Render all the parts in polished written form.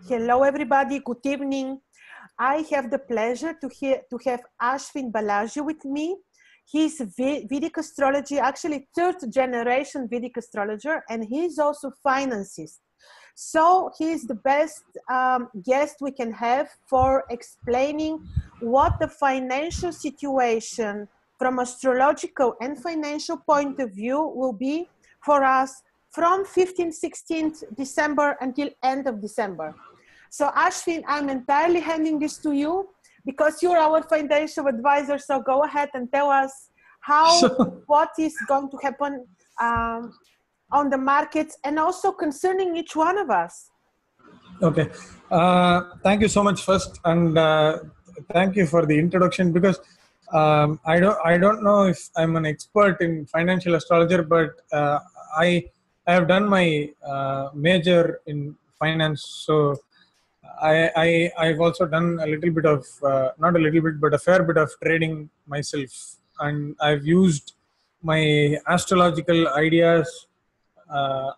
Hello, everybody. Good evening. I have the pleasure to have Ashwin BALAJI with me. He's Vedic astrology, actually third generation Vedic astrologer, and he's also financist. So he's the best guest we can have for explaining what the financial situation from astrological and financial point of view will be for us from 15th, 16th December until end of December. So Ashwin, I'm entirely handing this to you because you're our financial advisor. So go ahead and tell us what is going to happen on the markets and also concerning each one of us. Okay. Thank you so much first, and thank you for the introduction, because I don't know if I'm an expert in financial astrologer, but I have done my major in finance, so I've also done a little bit of not a little bit, but a fair bit of trading myself, and I've used my astrological ideas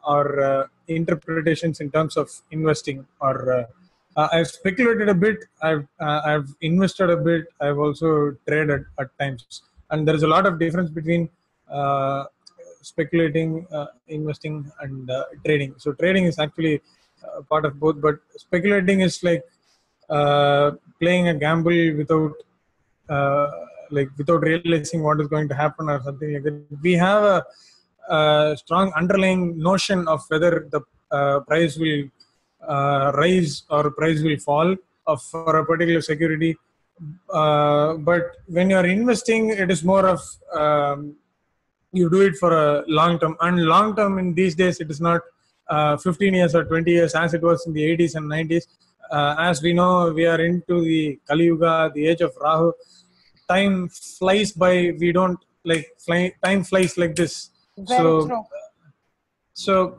or interpretations in terms of investing, or I've speculated a bit, I've invested a bit, I've also traded at times, and there is a lot of difference between speculating, investing, and trading. So trading is actually part of both, but speculating is like playing a gamble without without realizing what is going to happen or something like that. We have a strong underlying notion of whether the price will rise or price will fall for a particular security, but when you are investing, it is more of you do it for a long term, and long term in these days it is not 15 years or 20 years as it was in the 80s and 90s. As we know, we are into the Kali Yuga, the age of Rahu. Time flies by. We don't time flies like this. Very true. So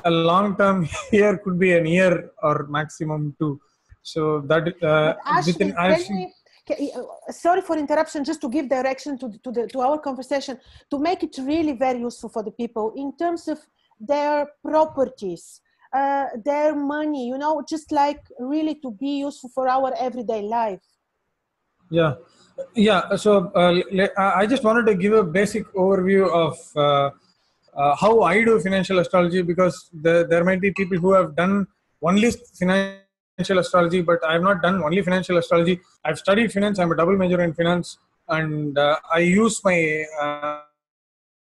a long term here could be an year or maximum two. So that Ashwin, sorry for interruption, just to give direction to our conversation, to make it really very useful for the people in terms of their properties, their money, you know, just like really to be useful for our everyday life. Yeah. So I just wanted to give a basic overview of how I do financial astrology, because there might be people who have done only financial astrology, but I have not done only financial astrology. I've studied finance. I'm a double major in finance, and I use my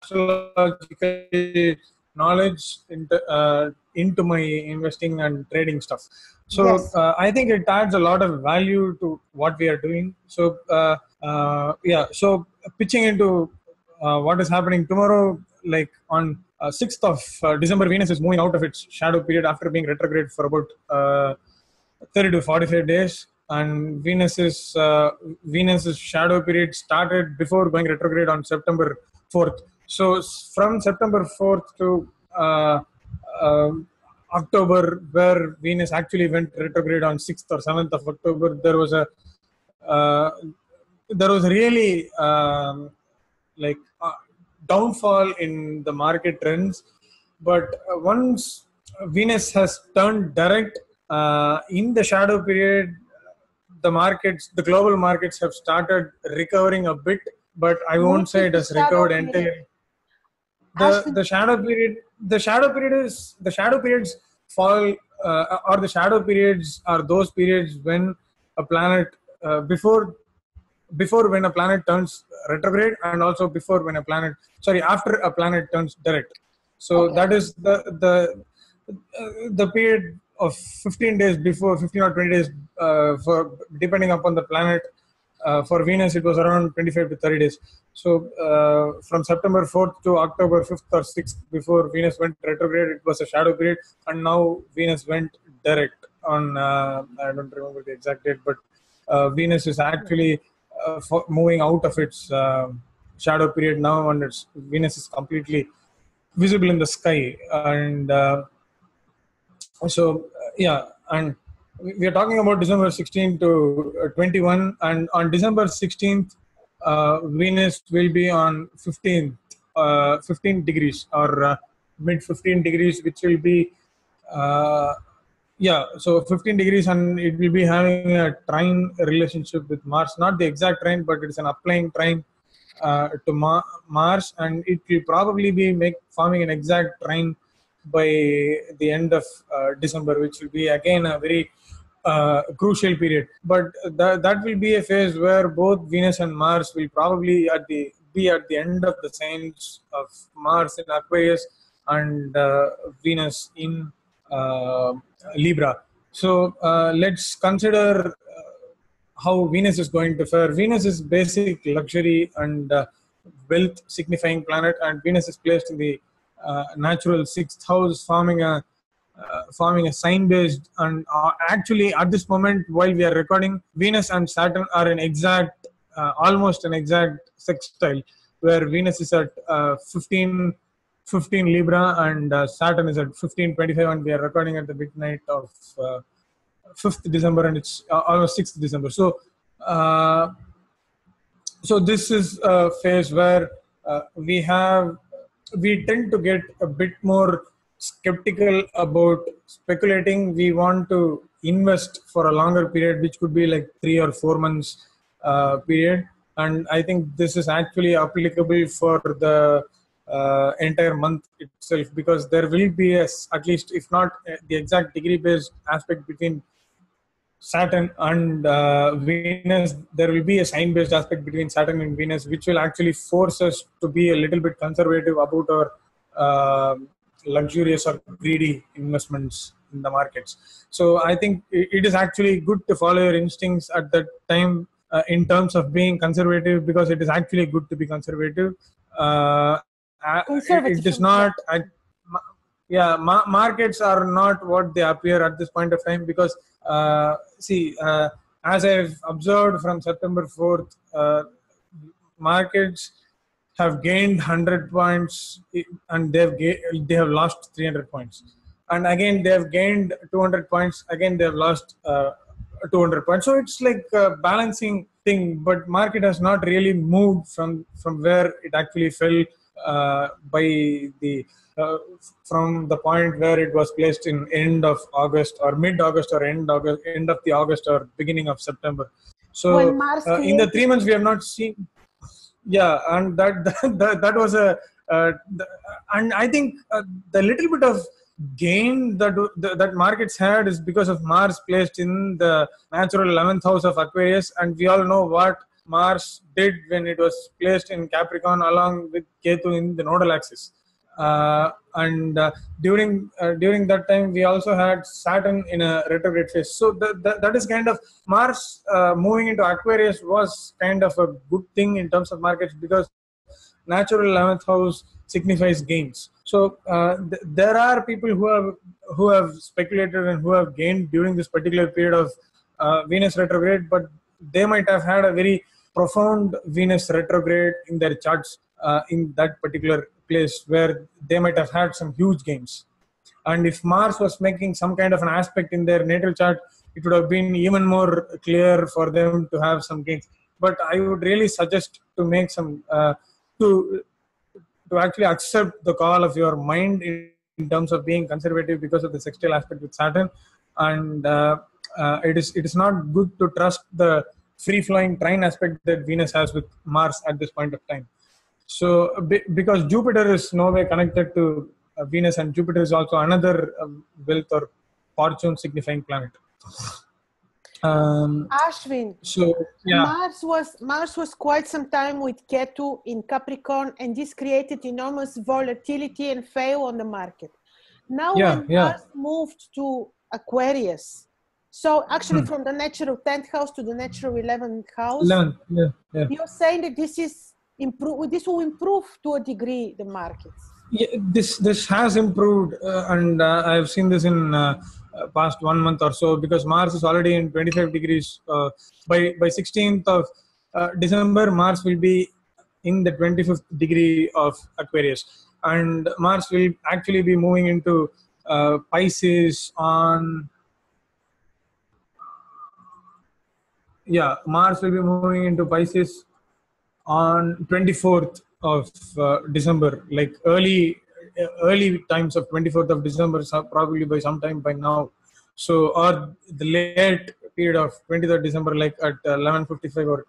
astrological knowledge into my investing and trading stuff. So yes. I think it adds a lot of value to what we are doing. So so pitching into what is happening tomorrow, like on 6th of December, Venus is moving out of its shadow period after being retrograde for about 30 to 45 days. And Venus's shadow period started before going retrograde on September 4th. So from September 4th to October, where Venus actually went retrograde on 6th or 7th of October, there was really downfall in the market trends. But once Venus has turned direct in the shadow period, the global markets have started recovering a bit, but I won't say it has recovered entirely. The shadow periods fall, or the shadow periods are those periods when a planet before when a planet turns retrograde, and also after a planet turns direct. So that is the period of 15 days before, 15 or 20 days for depending upon the planet. For Venus, it was around 25 to 30 days. So from September 4th to October 5th or 6th, before Venus went retrograde, it was a shadow period. And now Venus went direct on, I don't remember the exact date, but Venus is actually moving out of its shadow period now, and Venus is completely visible in the sky. And and we are talking about December 16 to 21, and on December 16th, Venus will be on 15 degrees or mid 15 degrees, which will be Yeah, so 15 degrees, and it will be having a trine relationship with Mars, not the exact trine, but it's an applying trine to Mars, and it will probably be forming an exact trine by the end of December, which will be again a very crucial period. But that will be a phase where both Venus and Mars will probably be at the end of the signs of Mars in Aquarius and Venus in uh, Libra. So let's consider how Venus is going to fare. Venus is basic luxury and wealth signifying planet, and Venus is placed in the natural sixth house, forming a sign based. And actually, at this moment, while we are recording, Venus and Saturn are an exact, almost an exact sextile, where Venus is at 15 Libra and Saturn is at 15:25, and we are recording at the midnight of 5th December, and it's almost 6th December. Uh, so this is a phase where we tend to get a bit more skeptical about speculating. We want to invest for a longer period, which could be like 3 or 4 months period, and I think this is actually applicable for the entire month itself, because there will be at least, if not the exact degree based aspect between Saturn and Venus, there will be a sign based aspect between Saturn and Venus, which will actually force us to be a little bit conservative about our luxurious or greedy investments in the markets. So I think it is actually good to follow your instincts at that time in terms of being conservative, because it is actually good to be conservative. It is not. Markets are not what they appear at this point of time, because as I've observed from September 4th, markets have gained 100 points and they have lost 300 points, and again they have gained 200 points, again they have lost 200 points. So it's like a balancing thing, but market has not really moved from where it actually fell by the from the point where it was placed in end of August or mid-August or end of the August or beginning of September. So in the 3 months we have not seen. Yeah, and that was and I think the little bit of gain that markets had is because of Mars placed in the natural 11th house of Aquarius, and we all know what Mars did when it was placed in Capricorn along with Ketu in the nodal axis. And during that time we also had Saturn in a retrograde phase. So that is kind of Mars moving into Aquarius was kind of a good thing in terms of markets, because natural 11th house signifies gains. So there are people who have speculated and who have gained during this particular period of Venus retrograde, but they might have had a very profound Venus retrograde in their charts in that particular place, where they might have had some huge gains. And if Mars was making some kind of an aspect in their natal chart, it would have been even more clear for them to have some gains. But I would really suggest to make some to actually accept the call of your mind in terms of being conservative because of the sextile aspect with Saturn, and it is not good to trust the free flowing trine aspect that Venus has with Mars at this point of time. So because Jupiter is no way connected to Venus, and Jupiter is also another wealth or fortune signifying planet. Ashwin, so yeah, Mars was quite some time with Ketu in Capricorn, and this created enormous volatility and fail on the market. Now when Mars moved to Aquarius, so actually from the natural 10th house to the natural 11th house, you're saying that this will improve to a degree the markets. Yeah, this has improved, and I've seen this in past 1 month or so, because Mars is already in 25 degrees. By 16th of December, Mars will be in the 25th degree of Aquarius, and Mars will actually be moving into Pisces on. Yeah, Mars will be moving into Pisces on 24th of December, like early times of 24th of December, probably by sometime by now. So, or the late period of 23rd December, like at 11:55 or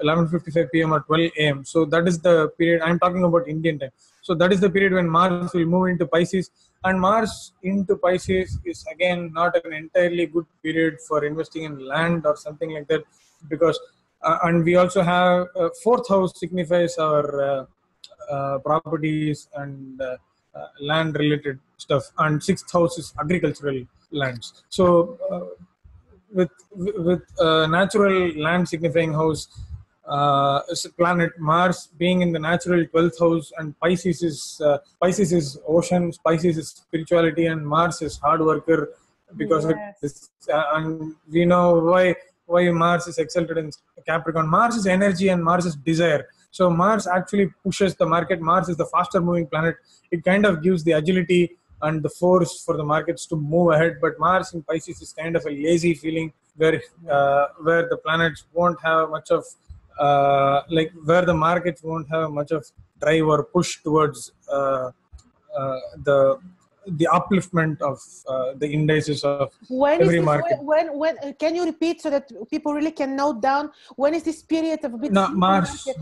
11:55 p.m. or 12 a.m. So that is the period I'm talking about, Indian time. So that is the period when Mars will move into Pisces, and Mars into Pisces is again not an entirely good period for investing in land or something like that, because and we also have fourth house signifies our properties and land related stuff, and sixth house is agricultural lands. So with natural land signifying house, planet Mars being in the natural 12th house, and Pisces is ocean, Pisces is spirituality, and Mars is hard worker, because of Yes. this, and we know why Mars is exalted in Capricorn. Mars is energy and Mars is desire. So Mars actually pushes the market. Mars is the faster moving planet. It kind of gives the agility and the force for the markets to move ahead. But Mars in Pisces is kind of a lazy feeling, where the planets won't have much of like where the markets won't have much of drive or push towards the upliftment of the indices of When is every this? market. When can you repeat so that people really can note down? When is this period of a bit Now, sleepy market?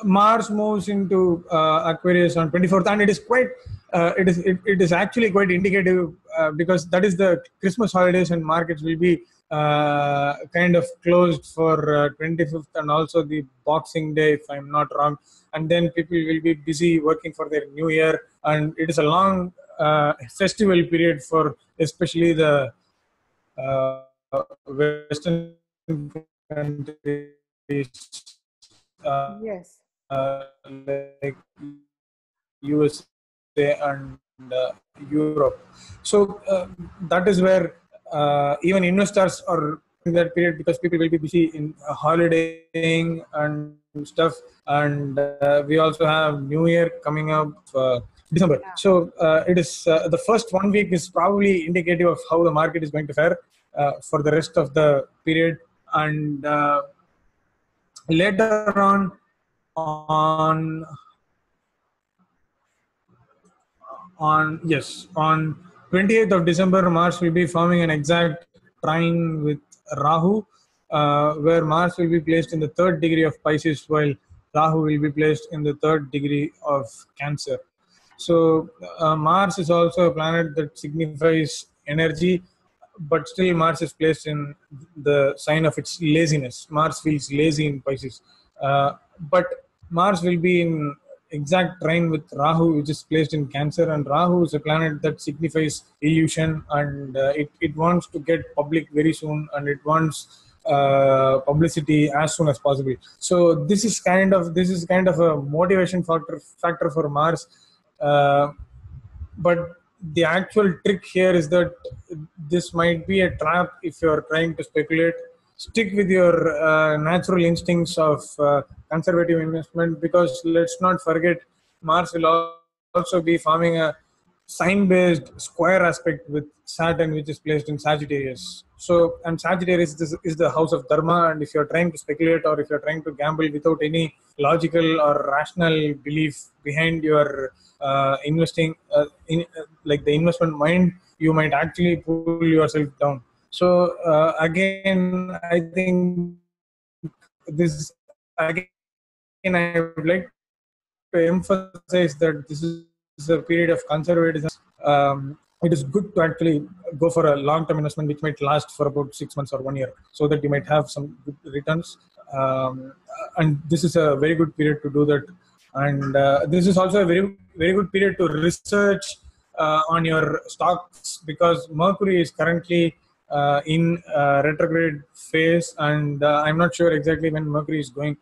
Mars moves into Aquarius on 24th, and it is quite it is actually quite indicative, because that is the Christmas holidays, and markets will be kind of closed for 25th, and also the Boxing Day, if I'm not wrong, and then people will be busy working for their new year, and it is a long festival period for especially the Western countries, Yes. like USA and Europe. So that is where even investors are in that period, because people will be busy in holidaying and stuff, and we also have New Year coming up. December. Yeah. So it is the first 1 week is probably indicative of how the market is going to fare for the rest of the period, and later on 28th of December, Mars will be forming an exact trine with Rahu, where Mars will be placed in the third degree of Pisces, while Rahu will be placed in the third degree of Cancer. So Mars is also a planet that signifies energy, but still Mars is placed in the sign of its laziness. Mars feels lazy in Pisces, but Mars will be in exact trine with Rahu, which is placed in Cancer, and Rahu is a planet that signifies illusion, and it wants to get public very soon, and it wants publicity as soon as possible. So this is kind of a motivation factor for Mars. But the actual trick here is that this might be a trap if you're trying to speculate. Stick with your natural instincts of conservative investment, because let's not forget, Mars will also be forming a sign-based square aspect with Saturn, which is placed in Sagittarius. So, and Sagittarius is the house of Dharma, and if you're trying to speculate, or if you're trying to gamble without any logical or rational belief behind your investing, like the investment mind, you might actually pull yourself down. So again, I think this again I would like to emphasize that this is a period of conservatism. It is good to actually go for a long-term investment, which might last for about 6 months or 1 year, so that you might have some good returns. And this is a very good period to do that. And this is also a very good period to research on your stocks, because Mercury is currently in retrograde phase, and I'm not sure exactly when Mercury is going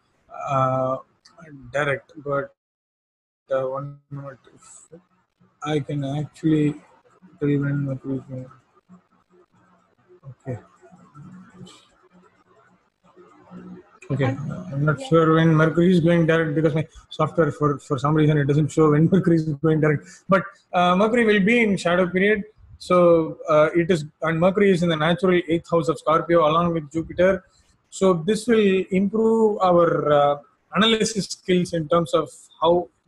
direct, but 1 minute, if I can actually tell when Mercury is going. Okay. Okay, I'm not sure when Mercury is going direct, because my software, for some reason, it doesn't show when Mercury is going direct. But Mercury will be in shadow period. So it is, and Mercury is in the natural 8th house of Scorpio along with Jupiter. So this will improve our analysis skills in terms of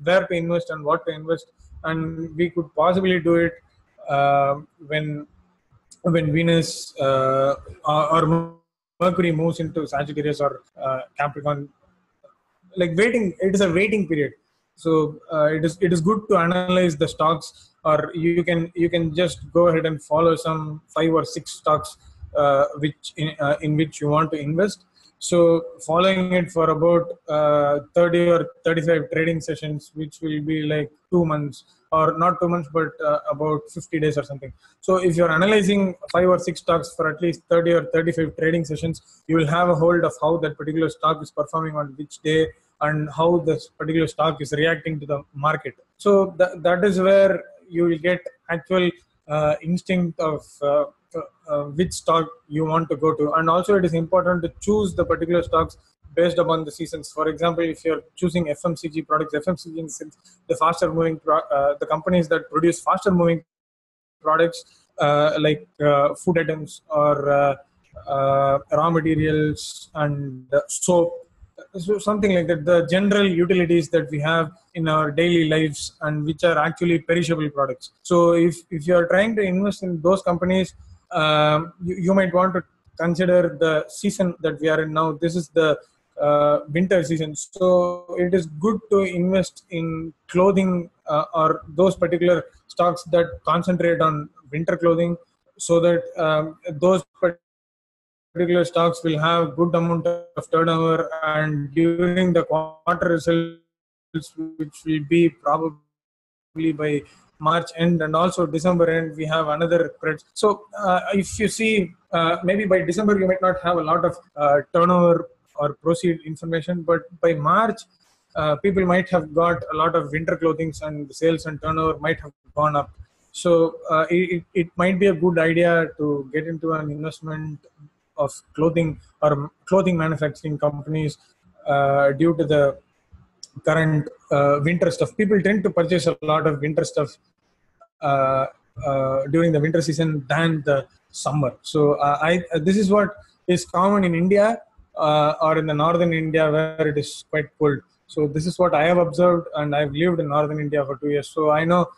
where to invest and what to invest, and we could possibly do it when Venus or Mercury moves into Sagittarius or Capricorn, like waiting, it is a waiting period. So it is good to analyze the stocks, or you can just go ahead and follow some 5 or 6 stocks which in which you want to invest. So following it for about 30 or 35 trading sessions, which will be like 2 months, or not 2 months, but about 50 days or something. So if you're analyzing 5 or 6 stocks for at least 30 or 35 trading sessions, you will have a hold of how that particular stock is performing on which day, and how this particular stock is reacting to the market. So that is where you will get actual instinct of which stock you want to go to. And also it is important to choose the particular stocks based upon the seasons. For example, if you're choosing FMCG products, FMCG in the sense the faster moving the companies that produce faster moving products, like food items, or raw materials, and soap, so something like that, the general utilities that we have in our daily lives, and which are actually perishable products. So if you are trying to invest in those companies, you might want to consider the season that we are in now. This is the winter season, so it is good to invest in clothing, or those particular stocks that concentrate on winter clothing, so that those particular stocks will have good amount of turnover, and during the quarter results, which will be probably by March end and also December end, we have another spread. So if you see, maybe by December you might not have a lot of turnover or proceed information, but by March people might have got a lot of winter clothing, and the sales and turnover might have gone up. So it might be a good idea to get into an investment of clothing or clothing manufacturing companies due to the current winter stuff. People tend to purchase a lot of winter stuff during the winter season than the summer. So this is what is common in India or in the northern India, where it is quite cold. So this is what I have observed, and I've lived in northern India for 2 years. So I know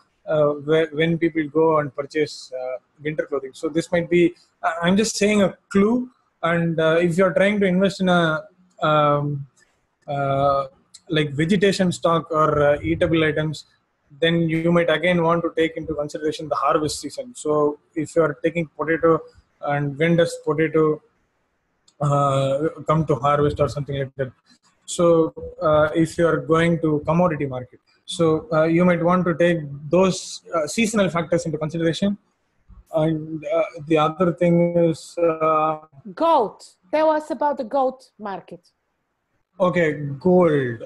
when people go and purchase winter clothing. So this might be, I'm just saying a clue. And if you're trying to invest in a like vegetation stock or eatable items, then you might again want to take into consideration the harvest season. So if you are taking potato, and when does potato come to harvest or something like that. So if you are going to commodity market, so you might want to take those seasonal factors into consideration. And the other thing is gold. Tell us about the gold market. Okay, gold.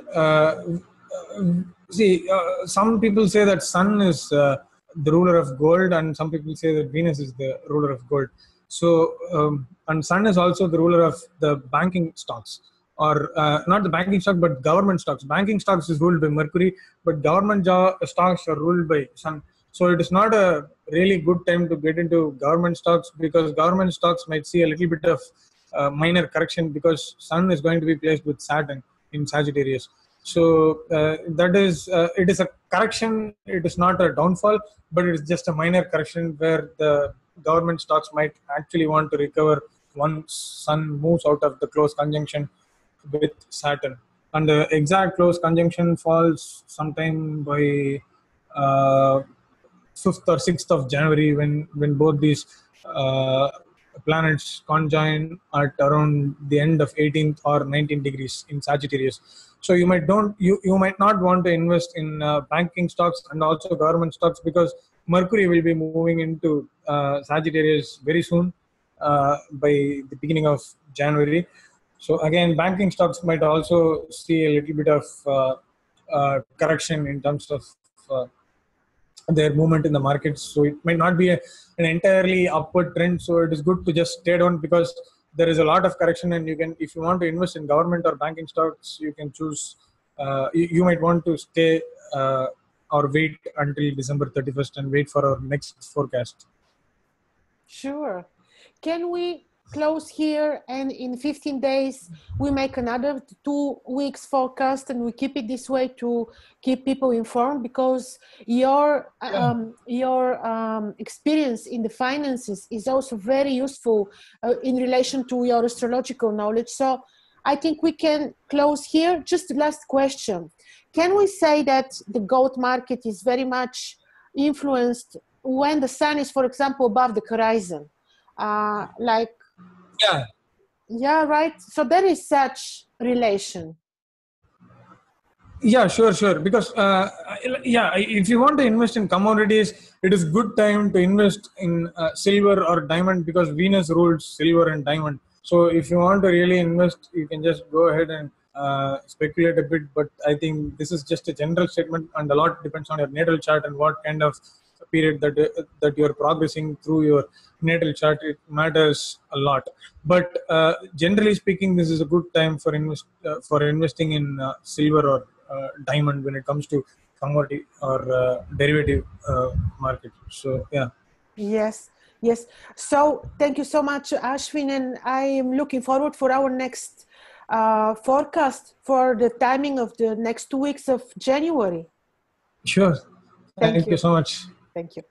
See, some people say that sun is the ruler of gold, and some people say that Venus is the ruler of gold. So, and sun is also the ruler of the banking stocks, or not the banking stock, but government stocks. Banking stocks is ruled by Mercury, but government stocks are ruled by sun. So it is not a really good time to get into government stocks, because government stocks might see a little bit of minor correction, because sun is going to be placed with Saturn in Sagittarius. So that is, it is a correction. It is not a downfall, but it is just a minor correction where the government stocks might actually want to recover once sun moves out of the close conjunction with Saturn. And the exact close conjunction falls sometime by 5th or 6th of January, when both these planets conjoin at around the end of 18th or 19 degrees in Sagittarius. So you might not want to invest in banking stocks and also government stocks, because Mercury will be moving into Sagittarius very soon, by the beginning of January. So again, banking stocks might also see a little bit of correction in terms of their movement in the markets. So it might not be an entirely upward trend. So it is good to just stay down, because there is a lot of correction, and you can, if you want to invest in government or banking stocks, you can choose. You might want to stay or wait until December 31st and wait for our next forecast. Sure. Can we close here, and in 15 days we make another 2 weeks forecast, and we keep it this way to keep people informed, because your experience in the finances is also very useful in relation to your astrological knowledge. So I think we can close here. Just the last question. Can we say that the gold market is very much influenced when the sun is, for example, above the horizon? Like, Yeah. yeah, right. So there is such relation. Yeah, sure. Because yeah, if you want to invest in commodities, it is good time to invest in silver or diamond, because Venus rules silver and diamond. So if you want to really invest, you can just go ahead and speculate a bit. But I think this is just a general statement, and a lot depends on your natal chart and what kind of period that you are progressing through your natal chart. It matters a lot. But generally speaking, this is a good time for investing in silver or diamond when it comes to commodity or derivative market. So yeah. Yes, yes. So thank you so much, Ashwin, and I am looking forward for our next forecast for the timing of the next 2 weeks of January. Sure. Thank Thank you you. so much. Thank you.